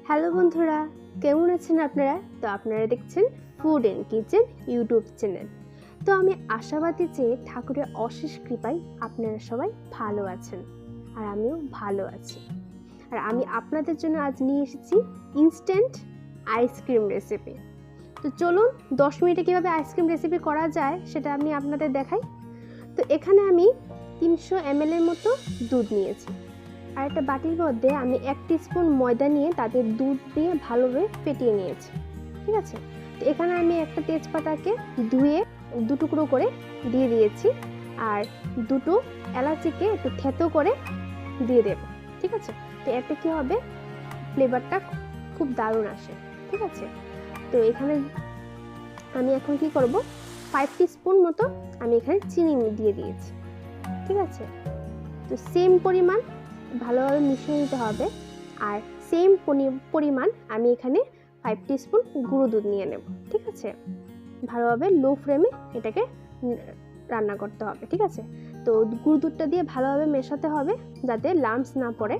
Hello বন্ধুরা, কেমন আছেন আপনারা? তো আপনারা দেখছেন food and kitchen YouTube channel. তো আমি আশাবাদী যে ঠাকুরের অশেষ কৃপায় আপনারা সবাই ভালো আছেন, আর আমিও ভালো আছি। আর আমি আপনাদের জন্য আজ নিয়ে এসেছি ইনস্ট্যান্ট আইসক্রিম রেসিপি। তো চলুন 10 মিনিটে কীভাবে আইসক্রিম রেসিপি করা যায় সেটা আমি আপনাদের দেখাই। তো এখানে আমি 300 ml এর মতো দুধ নিয়েছি, আর একটা বাটির মধ্যে আমি 1 টিস্পুন ময়দা নিয়ে তাতে দুধ দিয়ে ভালোভাবে ফেটিয়ে নিয়েছি। ঠিক আছে, তো এখানে আমি একটা তেজপাতাকে ধুয়ে 2 টুকরো করে দিয়ে দিয়েছি, আর 2টো এলাচিকে একটু থেতো করে দিয়ে দেব। ঠিক আছে, তো এতে কি হবে, ফ্লেভারটা খুব দারুণ আসে। ঠিক আছে, তো এখানে আমি এখন কি করব, 5 টিস্পুন মতো আমি এখানে চিনি দিয়ে দিয়েছি। ঠিক আছে, তো সেম পরিমাণ ভালোভাবে মিশিয়ে নিতে হবে, আর সেম পরিমাণ আমি এখানে 5 টিস্পুন গুঁড়ো দুধ নিয়ে নেব। ঠিক আছে, ভালোভাবে লো ফ্লেমে এটাকে রান্না করতে হবে। ঠিক আছে, তো গুঁড়ো দুধটা দিয়ে ভালোভাবে মেশাতে হবে যাতে লাম্পস না পড়ে।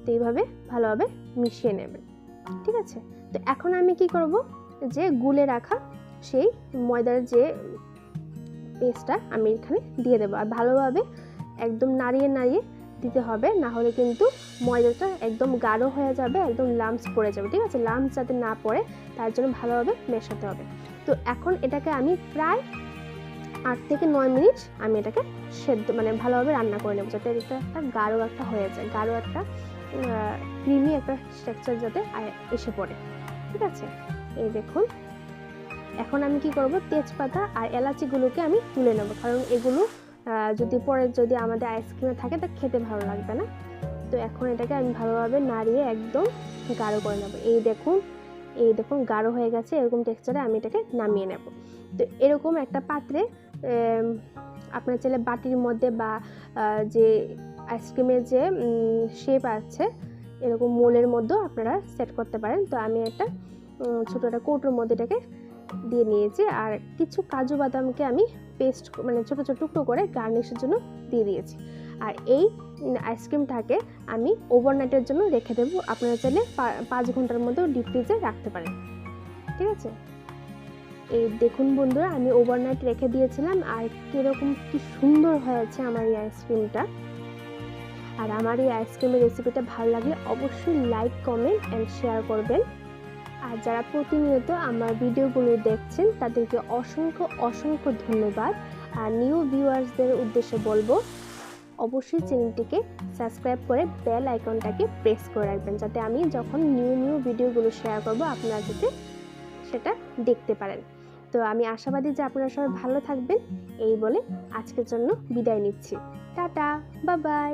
তো এইভাবে ভালোভাবে মিশিয়ে নেবেন। ঠিক আছে, তো এখন আমি কি করব, যে গুলে রাখা সেই ময়দার যে পেস্টটা আমি এখানে দিয়ে দেবো, আর ভালোভাবে একদম নাড়িয়ে নাড়িয়ে দিতে হবে, না হলে কিন্তু ময়দাটা একদম গাঢ় হয়ে যাবে, একদম লাম্পস পড়ে যাবে। ঠিক আছে, লাম্পস যাতে না পড়ে তার জন্য ভালোভাবে মেশাতে হবে। তো এখন এটাকে আমি প্রায় 8 থেকে 9 মিনিট আমি এটাকে সেদ্ধ ভালোভাবে রান্না করে নেব, যাতে এটা একটা গাঢ় একটা হয়ে যায়, গাঢ় একটা ক্রিমি একটা স্ট্রাকচার যাতে এসে পড়ে। ঠিক আছে, এই দেখুন এখন আমি কি করব, তেজপাতা আর এলাচিগুলোকে আমি তুলে নেব, কারণ এগুলো যদি আমাদের আইসক্রিমে থাকে তা খেতে ভালো লাগবে না। তো এখন এটাকে আমি ভালোভাবে নাড়িয়ে একদম গাঢ় করে নেব। এই দেখুন গাঢ় হয়ে গেছে, এরকম টেক্সচারে আমি এটাকে নামিয়ে নেব। তো এরকম একটা পাত্রে আপনার চাইলে বাটির মধ্যে বা যে আইসক্রিমের যে শেপ আছে এরকম মোলের মধ্যেও আপনারা সেট করতে পারেন। তো আমি একটা ছোটো একটা কৌটোর মধ্যে এটাকে দিয়ে নিয়েছি, আর কিছু কাজু বাদামকে আমি পেস্ট ছোটো ছোটো টুকরো করে গার্নিশের জন্য দিয়ে দিয়েছি। আর এই আইসক্রিমটাকে আমি ওভারনাইটের জন্য রেখে দেবো, আপনারা চাইলে 5 ঘন্টার মধ্যে ডিপ ফ্রিজে রাখতে পারেন। ঠিক আছে, এই দেখুন বন্ধুরা, আমি ওভারনাইট রেখে দিয়েছিলাম, আর কীরকম কি সুন্দর হয়েছে আমার এই আইসক্রিমটা। আর আমার এই আইসক্রিমের রেসিপিটা ভালো লাগলে অবশ্যই লাইক, কমেন্ট অ্যান্ড শেয়ার করবেন। আর যারা প্রতিনিয়ত আমার ভিডিওগুলো দেখছেন তাদেরকে অসংখ্য ধন্যবাদ। আর নিউ ভিউয়ার্সদের উদ্দেশ্যে বলবো, অবশ্যই চ্যানেলটিকে সাবস্ক্রাইব করে বেল আইকনটাকে প্রেস করে রাখবেন, যাতে আমি যখন নিউ ভিডিওগুলো শেয়ার করব আপনারা যাতে সেটা দেখতে পারেন। তো আমি আশাবাদী যে আপনারা সবাই ভালো থাকবেন। এই বলে আজকের জন্য বিদায় নিচ্ছি। Tata, bye bye.